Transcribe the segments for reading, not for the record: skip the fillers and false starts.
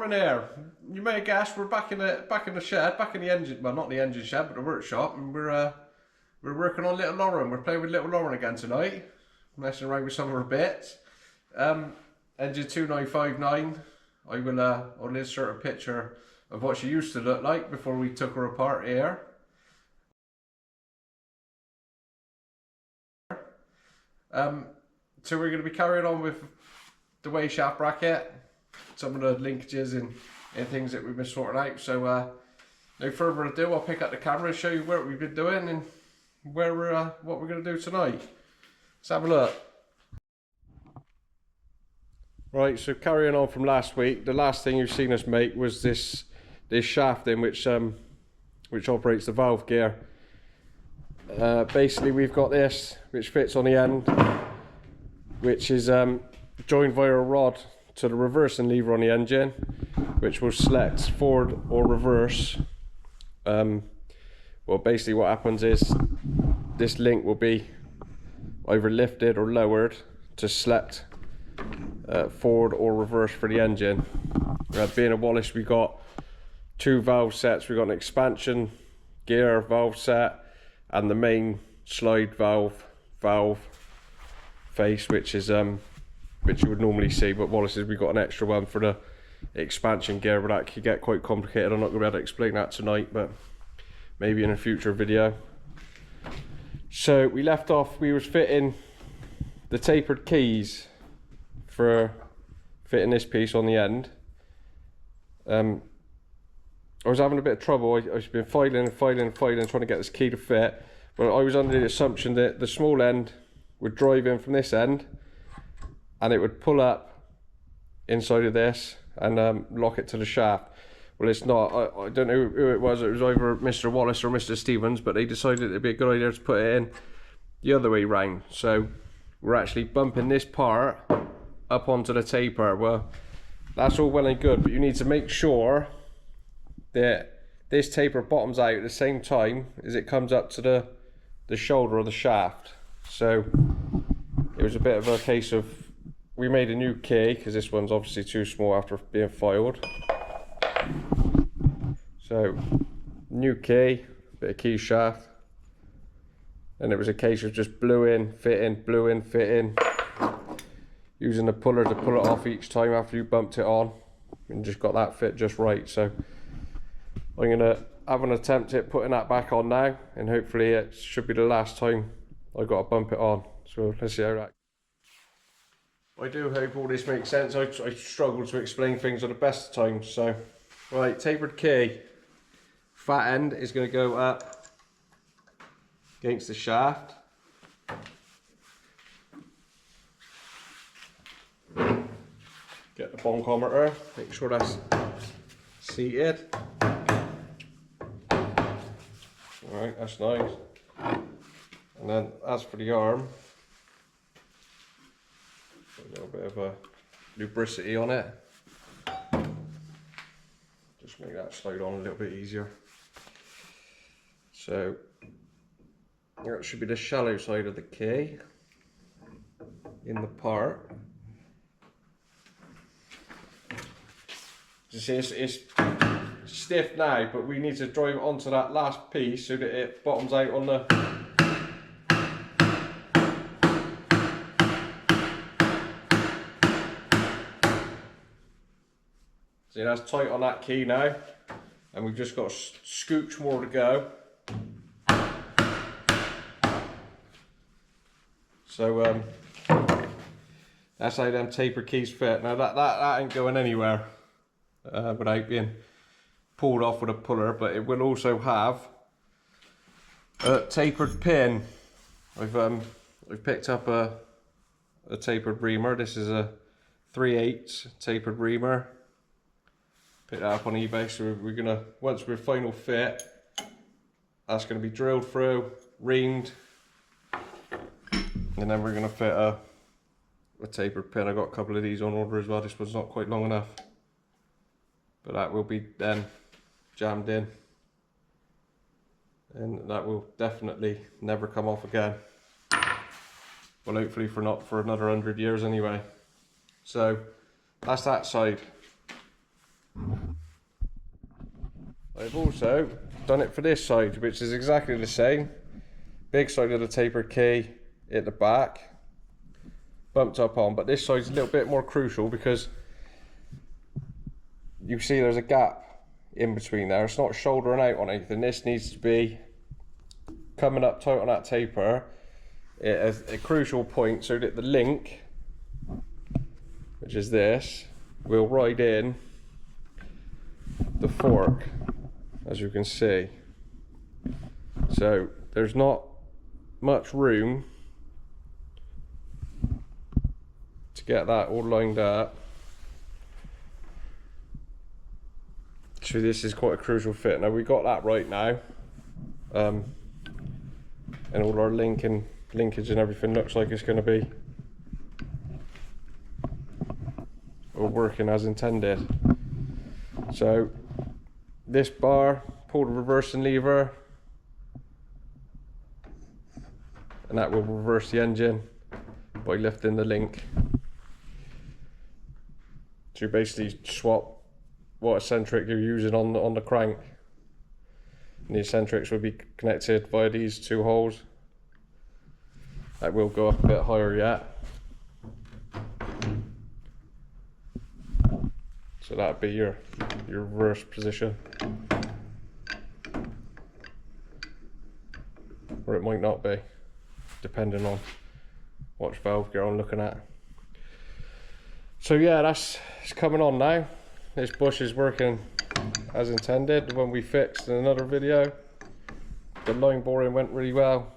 morning here. You may have guessed we're back in the shed, back in the engine, well not the engine shed, but the workshop, and we're working on little Lauren. We're playing with little Lauren again tonight, messing around with some of her bits. Engine 2959. I'll insert a picture of what she used to look like before we took her apart here. So we're going to be carrying on with the way shaft bracket, some of the linkages and things that we've been sorting out. So no further ado, I'll pick up the camera and show you what we've been doing and what we're going to do tonight. Let's have a look. Right, so carrying on from last week, the last thing you've seen us make was this shafting which operates the valve gear. Basically we've got this which fits on the end, which is joined via a rod to the reversing lever on the engine, which will select forward or reverse. Well, basically what happens is this link will be either lifted or lowered to select forward or reverse for the engine. Being a Wallace, we got two valve sets. We got an expansion gear valve set and the main slide valve face, which is which you would normally see, but Wallace's we got an extra one for the expansion gear, but that could get quite complicated. I'm not going to be able to explain that tonight, but maybe in a future video. So we left off, we was fitting the tapered keys for fitting this piece on the end. I was having a bit of trouble. I've been filing trying to get this key to fit, but I was under the assumption that the small end would drive in from this end and it would pull up inside of this and lock it to the shaft. Well, it's not. I don't know who it was. It was either Mr. Wallace or Mr. Stevens, but they decided it'd be a good idea to put it in the other way round. So we're actually bumping this part up onto the taper. Well, that's all well and good, but you need to make sure that this taper bottoms out at the same time as it comes up to the shoulder of the shaft. So it was a bit of a case of, we made a new key because this one's obviously too small after being filed. So new key, bit of key shaft, and it was a case of just blew in, fit in, using the puller to pull it off each time after you bumped it on, and just got that fit just right. So I'm going to have an attempt at putting that back on now, and hopefully it should be the last time I got to bump it on. So let's see how that. I do hope all this makes sense. I struggle to explain things at the best of times. So, right, tapered key. Fat end is going to go up against the shaft. Get the bonkometer, make sure that's seated. Alright, that's nice. And then as for the arm, a little bit of a lubricity on it. Just make that slide on a little bit easier. So that should be the shallow side of the key in the part. You see, it's stiff now, but we need to drive it onto that last piece so that it bottoms out on the. See, that's tight on that key now, and we've just got a scooch more to go. So that's how them taper keys fit. Now that ain't going anywhere without being pulled off with a puller, but it will also have a tapered pin. I've picked up a tapered reamer. This is a 3/8 tapered reamer. Picked that up on eBay. So we're gonna, once we're final fit, that's gonna be drilled through, reamed, and then we're gonna fit a tapered pin. I got a couple of these on order as well. This one's not quite long enough, but that will be then jammed in, and that will definitely never come off again. Well, hopefully for another 100 years anyway. So that's that side. I've also done it for this side, which is exactly the same. Big side of the tapered key at the back, bumped up on, but this side's a little bit more crucial because you see there's a gap in between there. It's not shouldering out on anything. This needs to be coming up tight on that taper at a crucial point so that the link, which is this, will ride in the fork, as you can see. So there's not much room to get that all lined up. So this is quite a crucial fit. Now we got that right now, and all our linkage and everything looks like it's going to be all working as intended. So this bar, pull the reversing lever, and that will reverse the engine by lifting the link. So you basically swap what eccentric you're using on the crank, and the eccentrics will be connected via these two holes. That will go up a bit higher yet. So that'd be your reverse position, or it might not be, depending on which valve gear I'm looking at. So yeah, it's coming on now. This bush is working as intended. The one we fixed in another video, the line boring went really well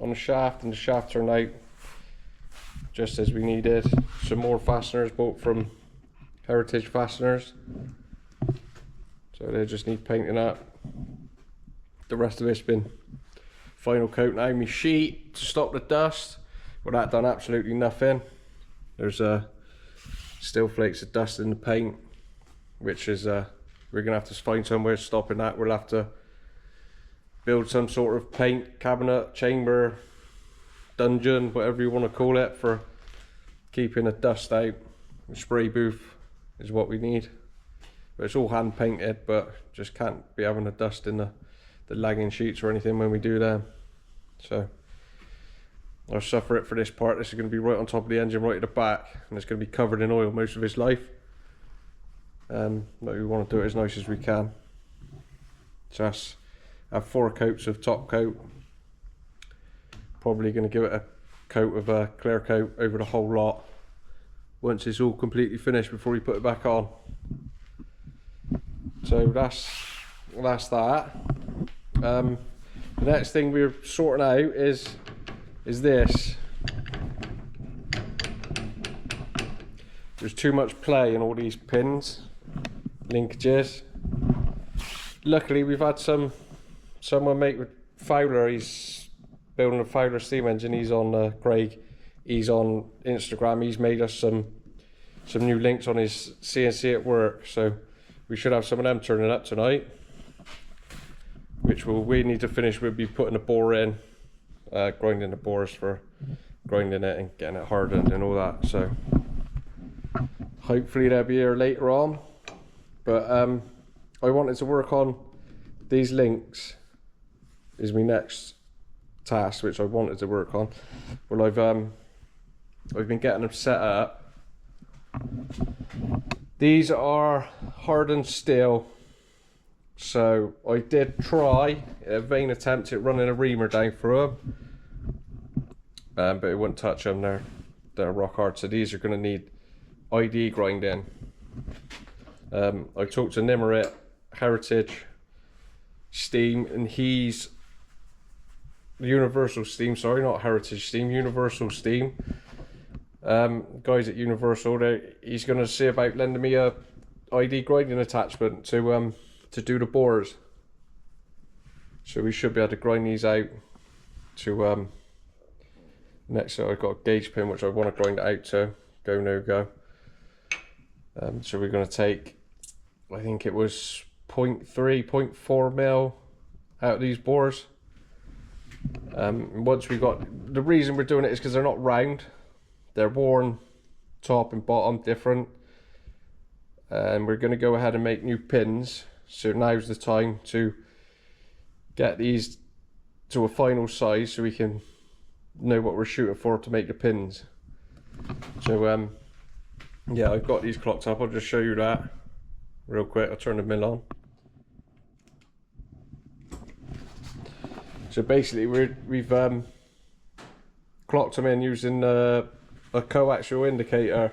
on the shaft, and the shaft turned out just as we needed. Some more fasteners bought from Heritage Fasteners, so they just need painting up. The rest of it's been final coat now. My sheet to stop the dust, well, that done absolutely nothing. There's still flakes of dust in the paint, which is we're gonna have to find somewhere stopping that. We'll have to build some sort of paint cabinet, chamber, dungeon, whatever you want to call it, for keeping the dust out. A spray booth is what we need, but it's all hand painted, but just can't be having the dust in the lagging sheets or anything when we do them. So I'll suffer it for this part. This is going to be right on top of the engine, right at the back, and it's going to be covered in oil most of its life. But we want to do it as nice as we can. So that's, I have 4 coats of top coat. Probably going to give it a coat of a clear coat over the whole lot once it's all completely finished before we put it back on. So that's that. The next thing we're sorting out is this. There's too much play in all these pins, linkages. Luckily we've had someone make with Fowler. He's building a Fowler steam engine. He's on Craig. He's on Instagram. He's made us some new links on his CNC at work. So we should have some of them turning up tonight, which we need to finish. We'll be putting a bore in, grinding the bores for grinding it and getting it hardened and all that. So hopefully they'll be here later on. But I wanted to work on these links. Is my next task, which I wanted to work on. Well, I've been getting them set up. These are hardened steel, so I did try a vain attempt at running a reamer down through them, but it wouldn't touch them. They're rock hard. So these are going to need ID grinding. I talked to Nimmerit Heritage Steam, and he's Universal Steam, sorry, not Heritage Steam, Universal Steam. Guys at Universal, he's going to see about lending me a ID grinding attachment to do the bores. So we should be able to grind these out to next. So I've got a gauge pin which I want to grind it out to go no go. So we're going to take, I think it was 0.3, 0.4 mil out of these bores. Once we got, the reason we're doing it is because they're not round, they're worn top and bottom different, and we're going to go ahead and make new pins So now's the time to get these to a final size so we can know what we're shooting for to make the pins. So yeah, I've got these clocked up. I'll just show you that real quick. I'll turn the mill on. So basically we've clocked them in using a coaxial indicator.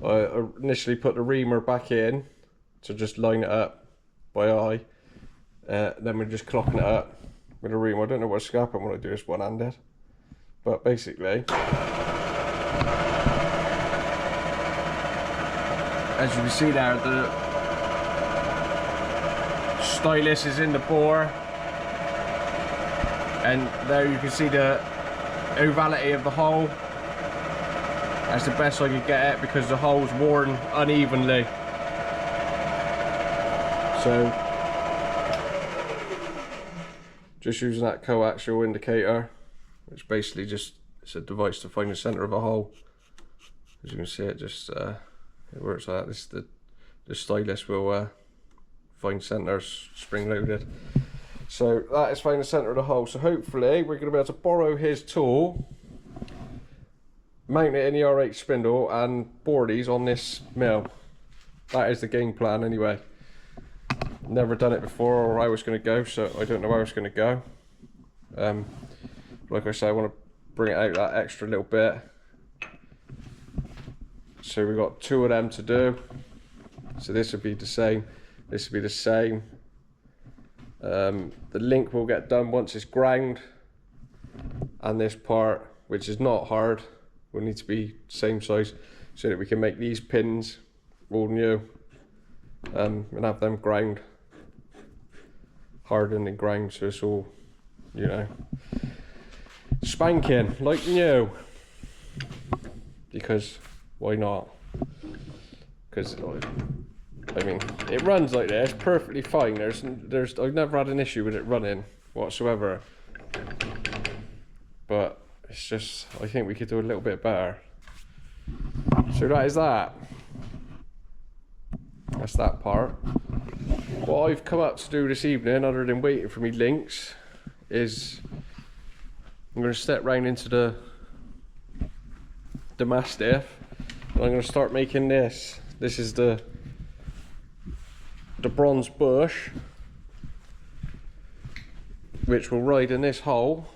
I initially put the reamer back in to just line it up by eye. Then we're just clocking it up with a reamer. I don't know what's going to happen when I do this one-handed. But basically, as you can see there, the stylus is in the bore. And there you can see the ovality of the hole. That's the best I could get it because the hole's worn unevenly. So, just using that coaxial indicator, which basically just, it's a device to find the center of a hole. As you can see, it just it works like that. This the stylus will find centers spring loaded. So that is finding the center of the hole. So hopefully we're going to be able to borrow his tool, mount it in the R8 spindle, and bore these on this mill. That is the game plan anyway. Never done it before, or I was going to go, so I don't know where I was going to go. Like I said, I want to bring it out that extra little bit. So we've got 2 of them to do. So this would be the same. This would be the same. The link will get done once it's ground, and this part, which is not hard, will need to be same size so that we can make these pins all new, and have them ground, hardened and ground, so it's all, you know, spanking like new. Because why not? Because I mean, it runs like this perfectly fine. There's I've never had an issue with it running whatsoever. But it's just, I think we could do a little bit better. So that is that. That's that part. What I've come up to do this evening, other than waiting for me links, is I'm going to step round into the Mastiff, and I'm going to start making this. This is the bronze bush, which will ride in this hole,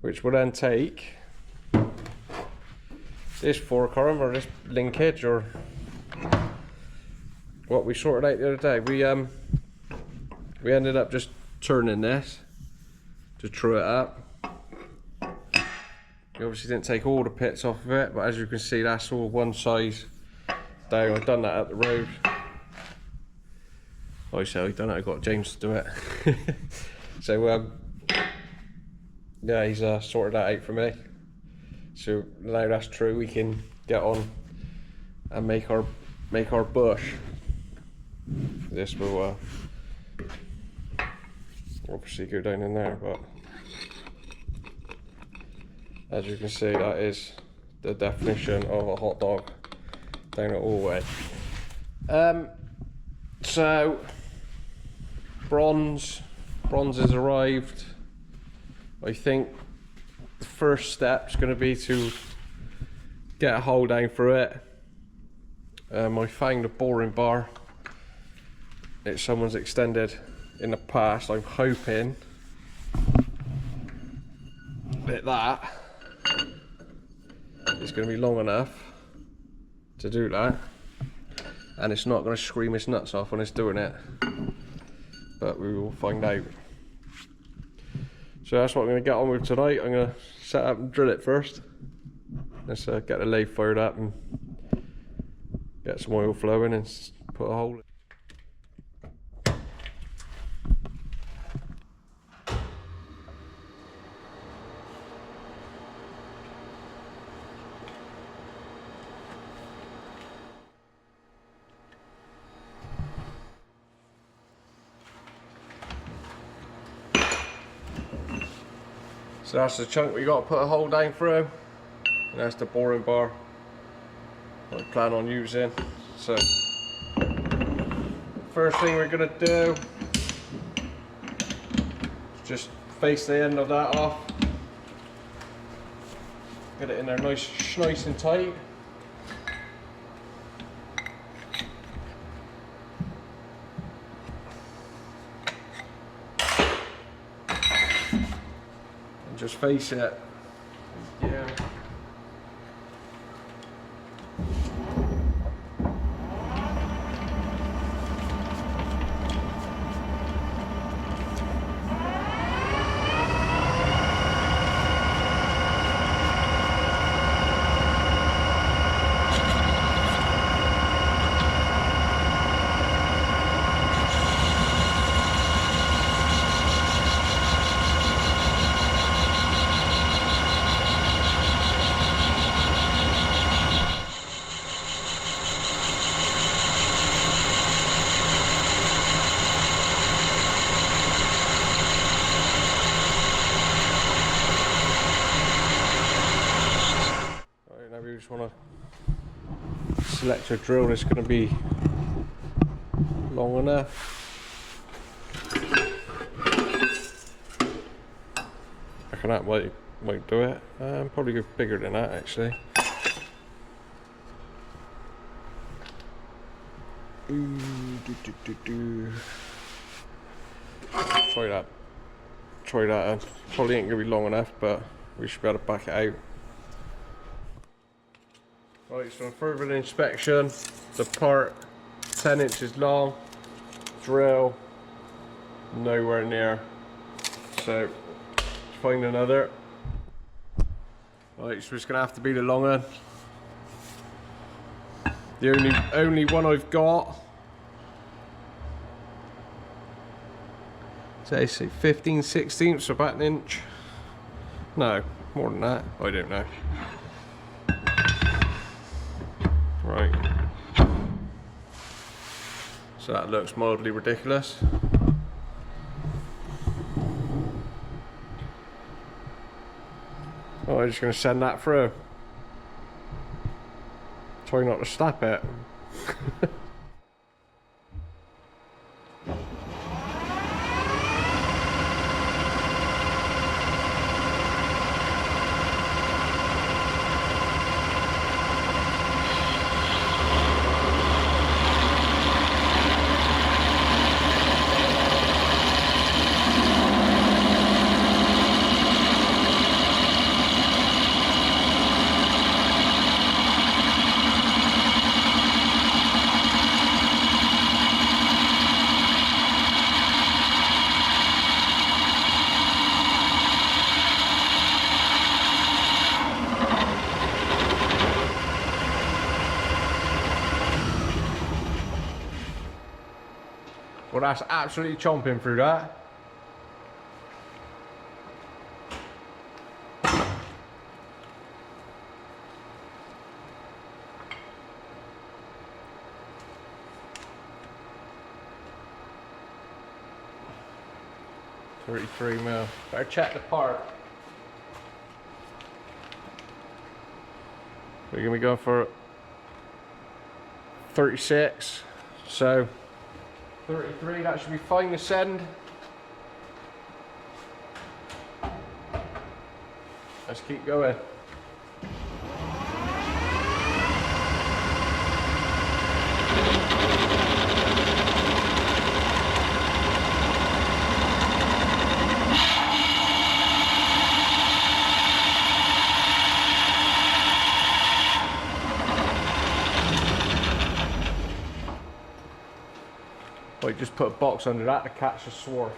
which will then take this fork arm or this linkage or what we sorted out the other day. We ended up just turning this to true it up. We obviously didn't take all the pits off of it, but as you can see, that's all one size down. I've done that up the road. I say I've done it, I got James to do it. So yeah, he's sorted that out for me. So now that's true, we can get on and make our bush. This will obviously go down in there, but as you can see, that is the definition of a hot dog down it all the way. So bronze has arrived. I think the first step's going to be to get a hole down through it. I found a boring bar that someone's extended in the past. I'm hoping that is going to be long enough to do that, and it's not going to scream its nuts off when it's doing it, but we will find out. So that's what I'm going to get on with tonight. I'm going to set up and drill it first. Let's get the lathe fired up and get some oil flowing and put a hole in. So that's the chunk we got to put a hole down through, and that's the boring bar I plan on using. So First thing we're gonna do is just face the end of that off. Get it in there nice and tight. And just face it. Yeah. We just want to select a drill that's going to be long enough. I reckon that might do it. Probably go bigger than that actually. Try that. Probably ain't gonna be long enough, but we should be able to back it out. Right, so on further inspection, the part 10 inches long, drill nowhere near, so let's find another. Right, so it's going to have to be the long end. The only one I've got, say 15/16, so about an inch. No, more than that, I don't know. Right, so that looks mildly ridiculous. Oh, I'm just going to send that through. Try not to slap it. Well, that's absolutely chomping through that. $33mm. Better check the part. We're gonna be going for 36. So 33, that should be fine to send. Let's keep going. Right, just put a box under that to catch the swarf.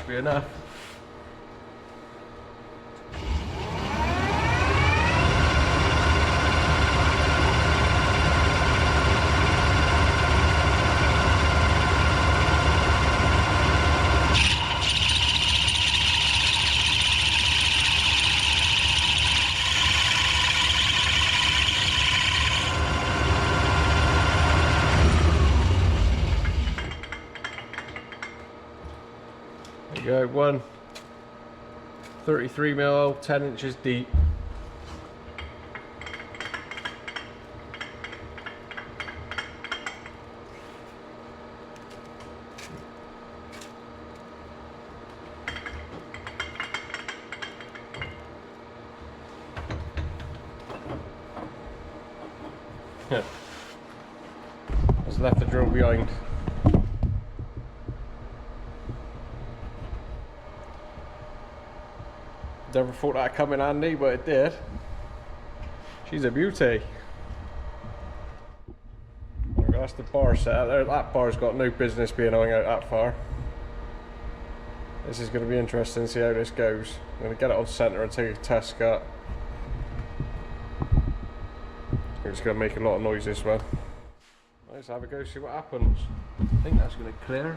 must be enough. There you go, one 33mm, 10 inches deep. Just left the drill behind. Never thought that'd come in handy, but it did. She's a beauty. That's the bar set there. That bar's got no business being hung out that far. This is going to be interesting to see how this goes. I'm going to get it on centre and take a test cut. It's going to make a lot of noise, this one. Let's have a go, see what happens. I think that's going to clear.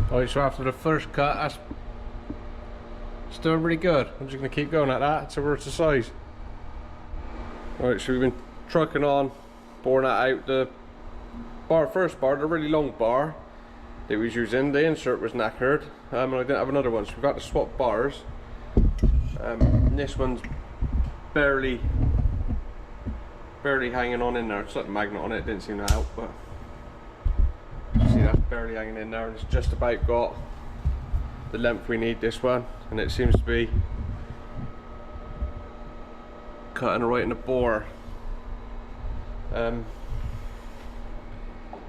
Alright, so after the first cut, that's still really good. I'm just going to keep going at that until we're to size. Alright, so we've been trucking on, boring that out. The first bar, the really long bar that we was using, the insert was knackered, and I didn't have another one, so we've got to swap bars. This one's barely hanging on in there. It's got a magnet on it, didn't seem to help, but see, that's barely hanging in there, and it's just about got the length we need, this one, and it seems to be cutting right in the bore.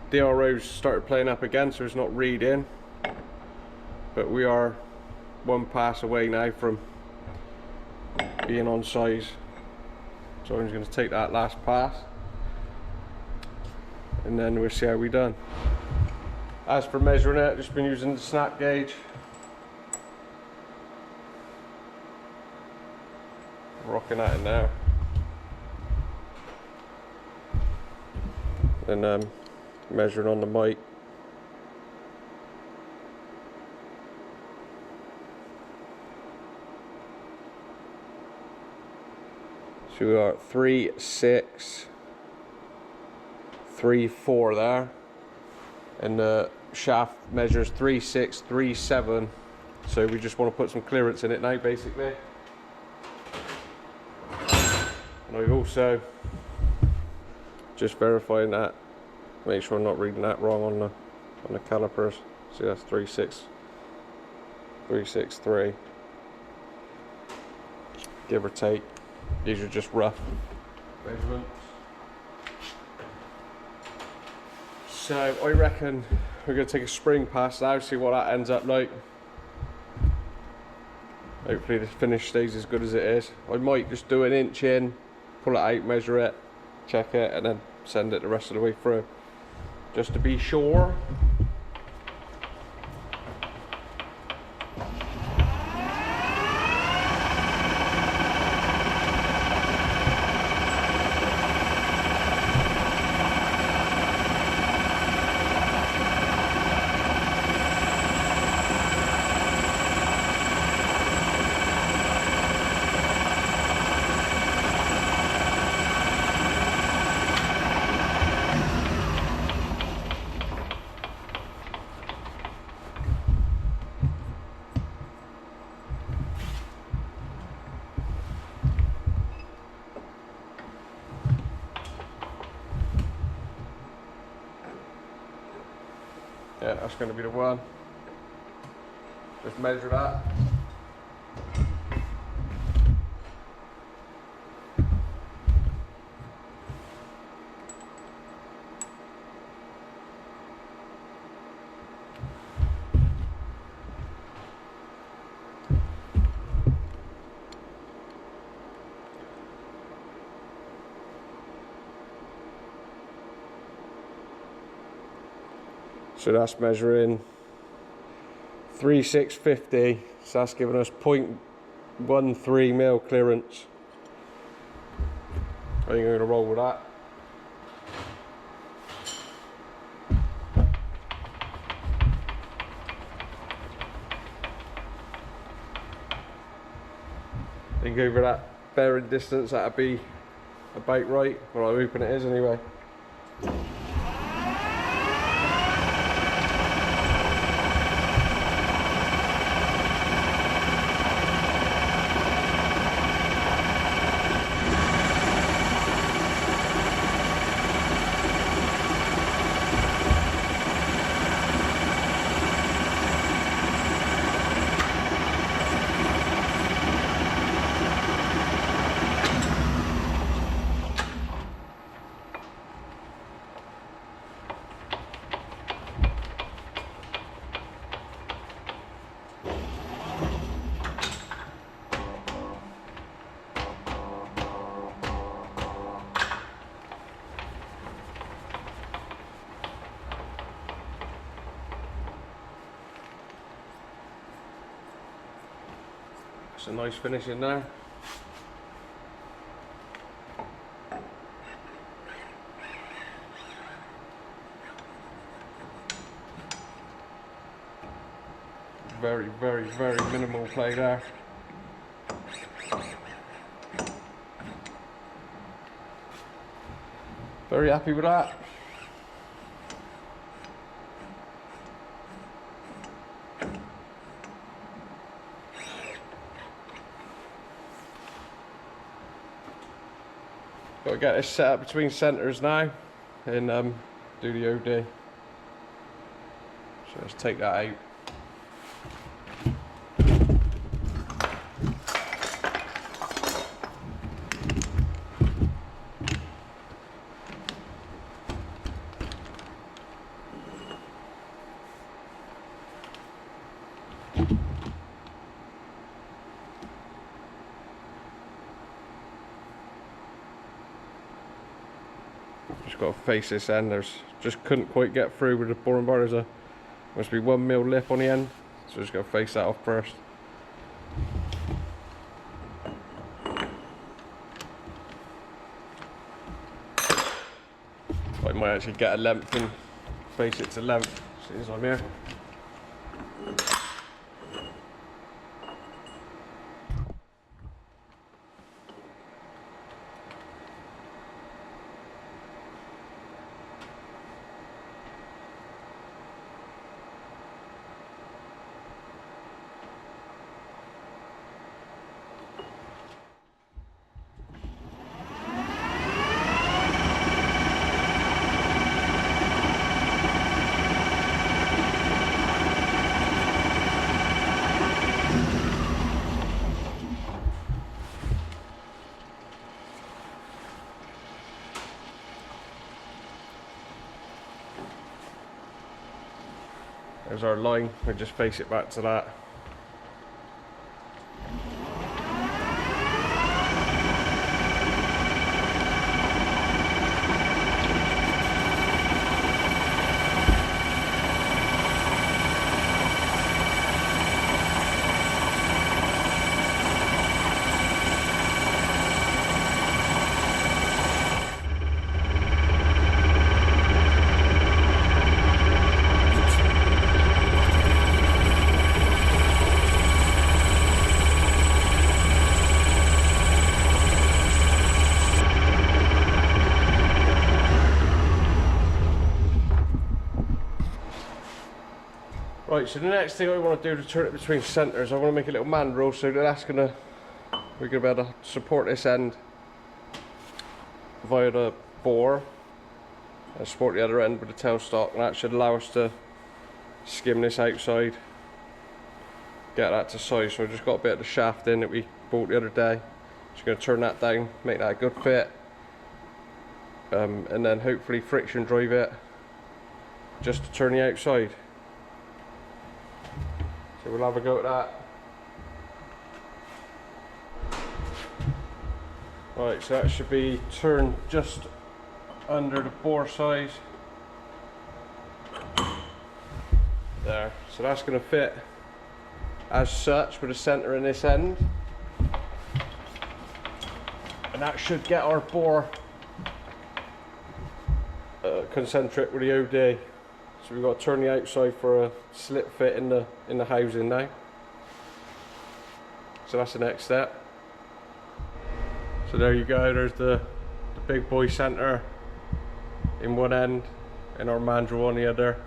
DRO's started playing up again, so it's not reading, but we are one pass away now from being on size, so I'm just going to take that last pass and then we'll see how we done. As for measuring it, just been using the snap gauge. Rocking at it now. And measuring on the mic. So we got 3, 6, 3, 4 there. And the shaft measures 3, 6, 3, 7. So we just want to put some clearance in it now, basically. And I've also just verifying that, make sure I'm not reading that wrong on the calipers. See, that's 3, 6, 3, 6, 3, give or take. These are just rough measurements. So I reckon we're going to take a spring pass now, see what that ends up like. Hopefully the finish stays as good as it is. I might just do an inch in, pull it out, measure it, check it, and then send it the rest of the way through, just to be sure. Yeah, that's going to be the one. Just measure that. So that's measuring 3,650, so that's giving us 0.13 mil clearance. I think I'm going to roll with that. I think over that bearing distance that'd be about right. Well, I'm hoping it is anyway. It's a nice finish in there. Very, very, very minimal play there. Very happy with that. Got to get this set up between centres now and do the OD. So let's take that out. Just got to face this end. Just couldn't quite get through with the boring bar. There's must be 1 mil lip on the end, so just got to face that off first. I might actually get a length and face it to length as soon as I'm here. There's our line, we just face it back to that. Right, so the next thing I want to do to turn it between centres, I want to make a little mandrel so that we're going to be able to support this end via the bore and support the other end with the tailstock, and that should allow us to skim this outside, get that to size. So I just got a bit of the shaft in that we bought the other day. Just going to turn that down, make that a good fit, and then hopefully friction drive it just to turn the outside. So we'll have a go at that. Right, so that should be turned just under the bore size. there. So that's going to fit as such with the centre in this end, and that should get our bore concentric with the OD. So we've got to turn the outside for a slip fit in the housing now. So that's the next step. So there you go, there's the big boy centre in one end and our mandrel on the other.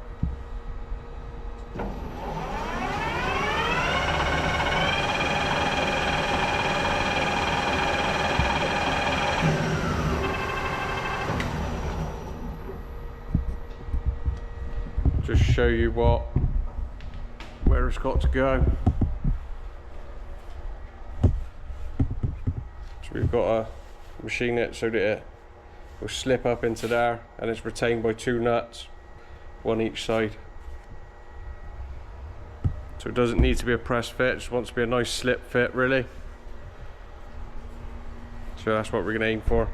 Just show you where it's got to go. So we've got to machine it so that it will slip up into there, and it's retained by 2 nuts, one each side. So it doesn't need to be a press fit, it just wants to be a nice slip fit really. So that's what we're going to aim for.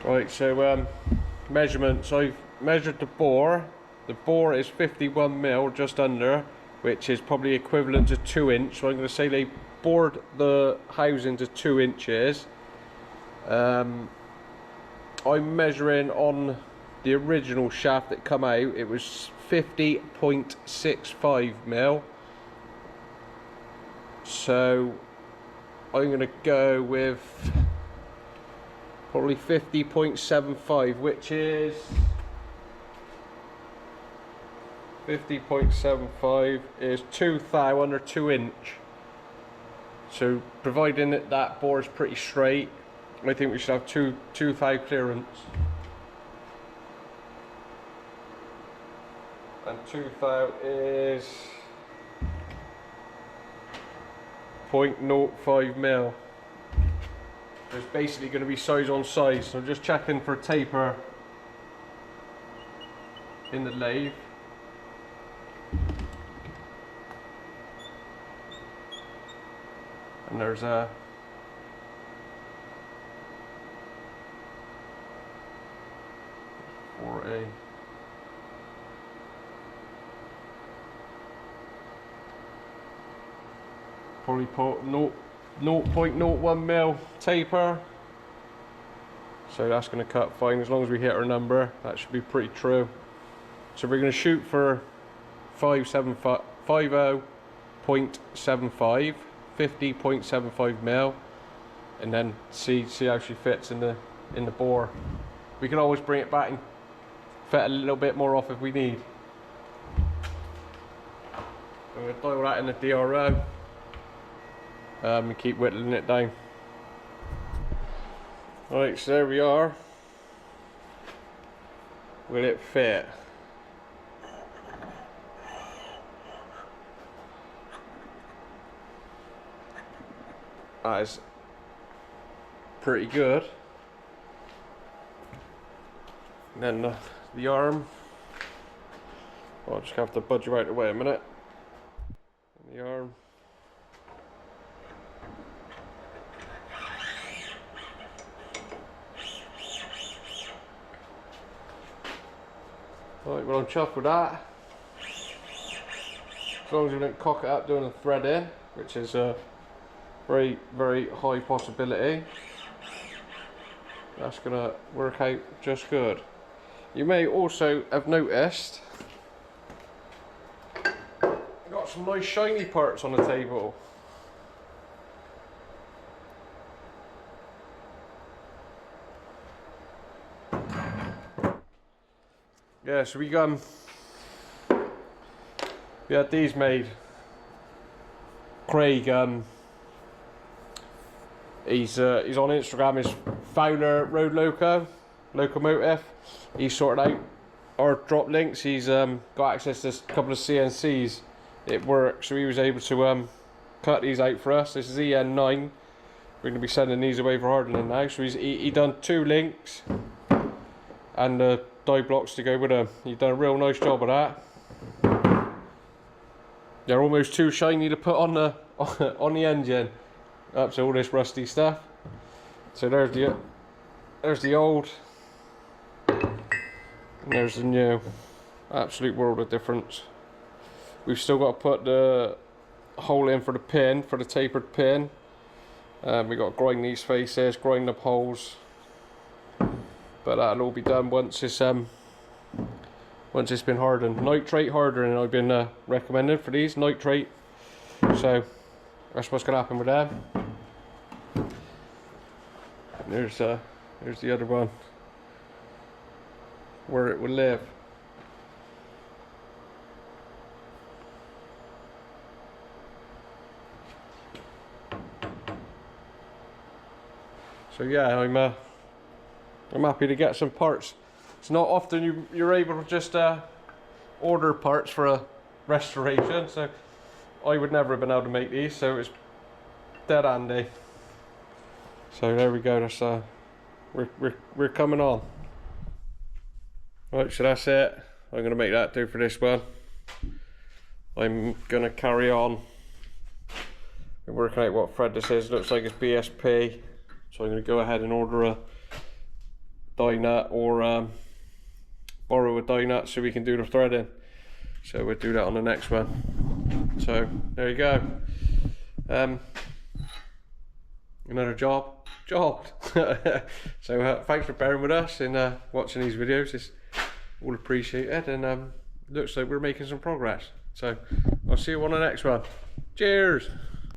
Right, so measurements, I've measured the bore. The bore is 51mm, just under, which is probably equivalent to 2 inch. So I'm going to say they bored the housing to 2 inches. I'm measuring on the original shaft that come out, it was 50.65mm. So I'm going to go with probably 50.75, which is 50.75 is 2 thou under 2 inch. So providing that bore is pretty straight, I think we should have 2 thou clearance. And 2 thou is 0.05mm. So it's basically going to be size on size. So I'm just checking for taper in the lathe. And there's a probably put 0.01mm taper. So that's going to cut fine as long as we hit our number. That should be pretty true. So we're going to shoot for 50.75, 50.75mm, and then see how she fits in the bore. We can always bring it back and fit a little bit more off if we need. So we'll dial that in the DRO and keep whittling it down. Right, so there we are. Will it fit? That is pretty good. And then the arm, I'll just have to budge you out of the way a minute. And the arm. Right, well I'm chuffed with that. As long as we don't cock it up doing the thread in, which is a very, very high possibility. That's gonna work out just good. You may also have noticed I've got some nice shiny parts on the table. Yeah, so we had these made. Craig, he's on Instagram, his Fowler Road Locomotive. He's sorted out our drop links. He's got access to a couple of CNCs. It works, so he was able to cut these out for us. This is EN9. we're going to be sending these away for hardening now. So he done 2 links and the die blocks to go with them. He's done a real nice job of that. They're almost too shiny to put on the on the engine. Up to all this rusty stuff. So there's the old, and there's the new. Absolute world of difference. We've still got to put the hole in for the pin, for the tapered pin. We got to grind these faces, grind the holes. But that'll all be done once it's been hardened. Nitrate hardening I've been recommending for these, nitrate. So that's what's going to happen with them. And there's the other one where it will live. So yeah, I'm happy to get some parts. It's not often you're able to just order parts for a restoration, so I would never have been able to make these, so it's dead handy. So there we go. That's we're coming on. Right, so that's it. I'm gonna make that do for this one. I'm gonna carry on. I'm working out what thread this is. Looks like it's BSP. So I'm going to go ahead and order a die nut or borrow a die nut so we can do the threading. So we'll do that on the next one. So there you go. Another job. So thanks for bearing with us and watching these videos. It's all appreciated, and looks like we're making some progress. So I'll see you on the next one. Cheers.